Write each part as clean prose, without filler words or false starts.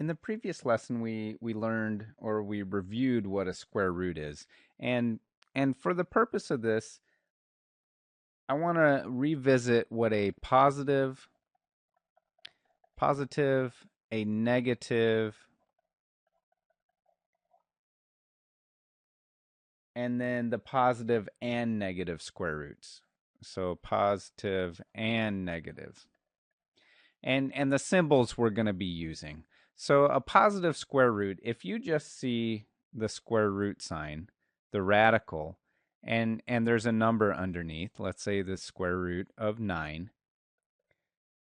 In the previous lesson, we learned or we reviewed what a square root is. And and for the purpose of this, I want to revisit what a positive, a negative, and then the positive and negative square roots. So positive and negative. And the symbols we're going to be using. So a positive square root, if you just see the square root sign, the radical, and there's a number underneath, let's say the square root of 9,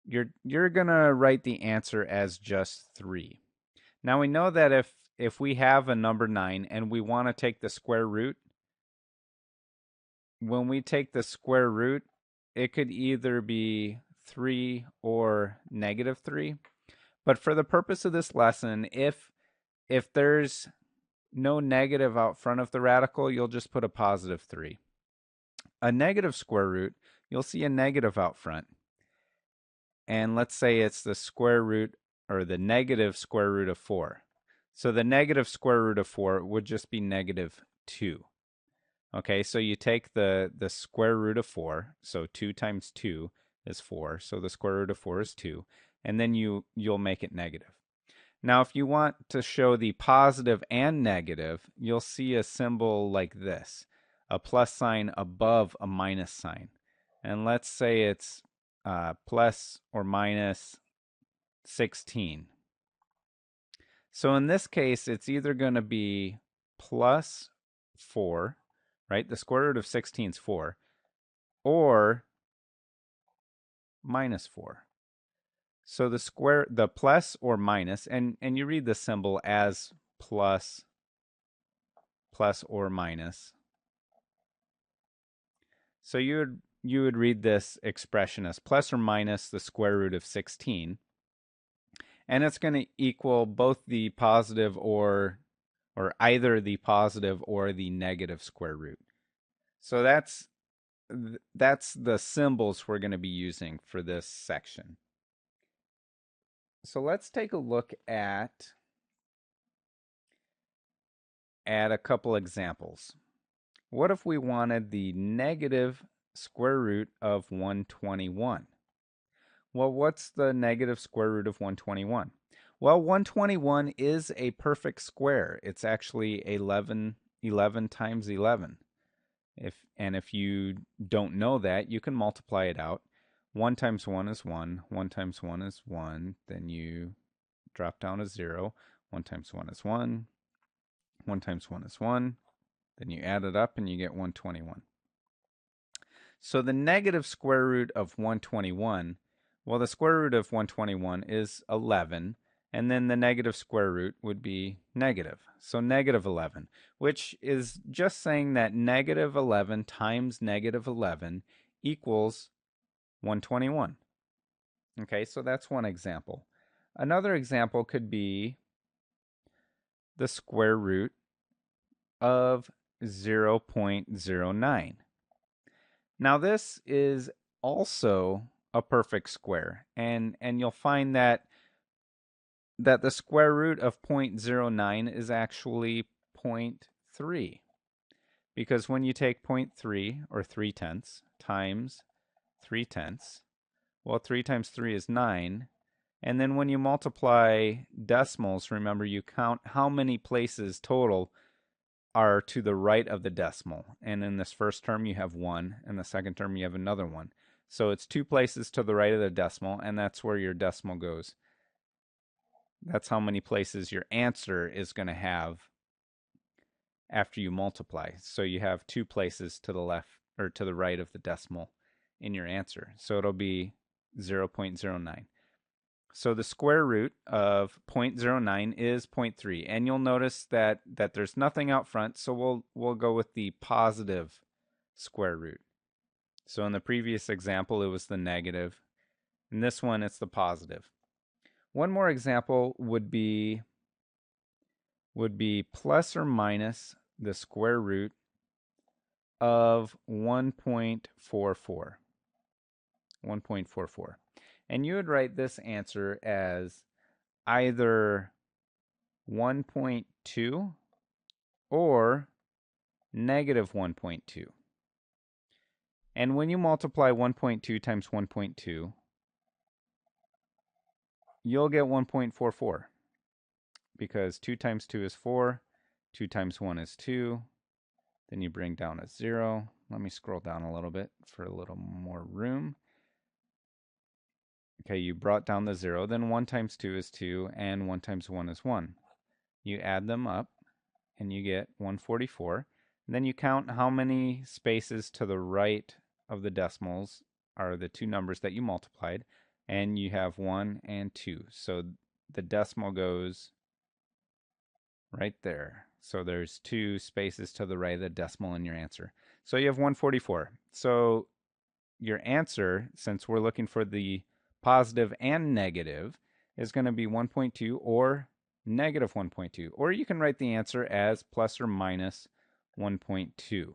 you're going to write the answer as just 3. Now we know that if we have a number 9 and we want to take the square root, when we take the square root, it could either be 3 or negative 3. But for the purpose of this lesson, if there's no negative out front of the radical, you'll just put a positive 3. A negative square root, you'll see a negative out front. And let's say it's the square root or the negative square root of 4. So the negative square root of 4 would just be negative 2. Okay, so you take the square root of 4, so 2 times 2 is 4, so the square root of 4 is 2, and then you'll make it negative. Now, if you want to show the positive and negative, you'll see a symbol like this, a plus sign above a minus sign. And let's say it's plus or minus 16. So in this case, it's either going to be plus 4, right? The square root of 16 is 4, or minus 4. So the plus or minus, and you read the symbol as plus or minus. So you would read this expression as plus or minus the square root of 16, and it's going to equal both the positive or either the positive or the negative square root. So that's the symbols we're going to be using for this section. So let's take a look at a couple examples. What if we wanted the negative square root of 121? Well, what's the negative square root of 121? Well, 121 is a perfect square. It's actually 11 times 11. If you don't know that, you can multiply it out. 1 times 1 is 1. 1 times 1 is 1. Then you drop down a 0. 1 times 1 is 1. 1 times 1 is 1. Then you add it up and you get 121. So the negative square root of 121, well, the square root of 121 is 11. And then the negative square root would be negative. So negative 11, which is just saying that negative 11 times negative 11 equals 121. Okay, so that's one example. Another example could be the square root of 0.09. Now this is also a perfect square, and you'll find that the square root of 0.09 is actually 0.3. Because when you take 0.3, or 3/10, times 3/10, well, 3 times 3 is 9. And then when you multiply decimals, remember you count how many places total are to the right of the decimal. And in this first term, you have 1. In the second term, you have another 1. So it's 2 places to the right of the decimal, and that's where your decimal goes. That's how many places your answer is going to have after you multiply. So you have 2 places to the left or to the right of the decimal in your answer. So it'll be 0.09. So the square root of 0.09 is 0.3. And you'll notice that there's nothing out front, so we'll go with the positive square root. So in the previous example, it was the negative. In this one, it's the positive. One more example would be plus or minus the square root of 1.44. 1.44. And you would write this answer as either 1.2 or negative 1.2. And when you multiply 1.2 times 1.2, you'll get 1.44 because 2 times 2 is 4, 2 times 1 is 2, then you bring down a 0. Let me scroll down a little bit for a little more room. Okay, you brought down the 0, then 1 times 2 is 2, and 1 times 1 is 1. You add them up, and you get 144. And then you count how many spaces to the right of the decimals are the two numbers that you multiplied, and you have 1 and 2. So the decimal goes right there. So there's 2 spaces to the right of the decimal in your answer. So you have 144. So your answer, since we're looking for the positive and negative, is going to be 1.2 or negative 1.2. Or you can write the answer as plus or minus 1.2.